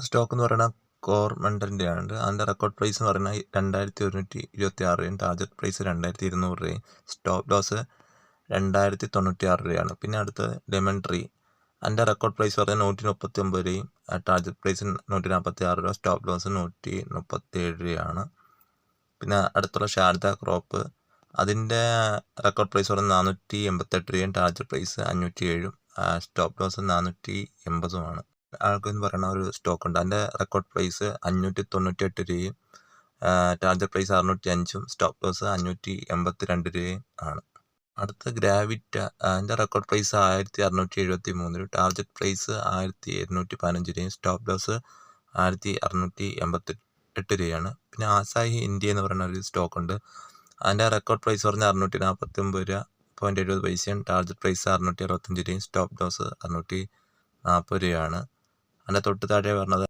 Stock എന്ന് പറയുന്നത് കോർമണ്ടലിൻ്റെ ആണ്. അതിൻ്റെ റെക്കോർഡ് പ്രൈസ് എന്ന് പറയുന്നത് 2126 രൂപയും ടാർഗറ്റ് പ്രൈസ് 2200 രൂപയും സ്റ്റോപ്പ് ലോസ് 2096 രൂപയാണ്. പിന്നെ അടുത്ത് ലെമൺ ട്രീ, അതിൻ്റെ റെക്കോർഡ് പ്രൈസ് പറയുന്നത് 139 രൂപയും ടാർഗറ്റ് പ്രൈസ് 146 രൂപ, സ്റ്റോപ്പ് ലോസ് 137 രൂപയാണ്. പിന്നെ അടുത്തുള്ള ഷാർദ ക്രോപ്പ്, അതിൻ്റെ റെക്കോർഡ് പ്രൈസ് പറയുന്നത് 488 രൂപയും ടാർഗറ്റ് പ്രൈസ് 507, സ്റ്റോപ്പ് ലോസ് 480 ആൾക്കെന്ന് പറയുന്ന ഒരു സ്റ്റോക്ക് ഉണ്ട്. അതിൻ്റെ റെക്കോർഡ് പ്രൈസ് 598 രൂപയും ടാർഗറ്റ് പ്രൈസ് 605, സ്റ്റോപ്പ് ലോസ് 582 രൂപയും ആണ്. അടുത്ത ഗ്രാവിറ്റ, അതിൻ്റെ റെക്കോർഡ് പ്രൈസ് 1673 രൂപ, ടാർഗറ്റ് പ്രൈസ് 1715 രൂപയും, സ്റ്റോപ്പ് ലോസ് 1688 രൂപയാണ്. പിന്നെ ആസാഹി ഇന്ത്യ എന്ന് പറയുന്ന ഒരു സ്റ്റോക്ക് ഉണ്ട്. അതിൻ്റെ റെക്കോർഡ് പ്രൈസ് പറഞ്ഞാൽ 649 രൂപ 0.70 പൈസയും, ടാർഗറ്റ് പ്രൈസ് 665 രൂപയും, സ്റ്റോപ്പ് ലോസ് 640 രൂപയാണ്. അതിൻ്റെ തൊട്ട് താഴെ പറഞ്ഞത്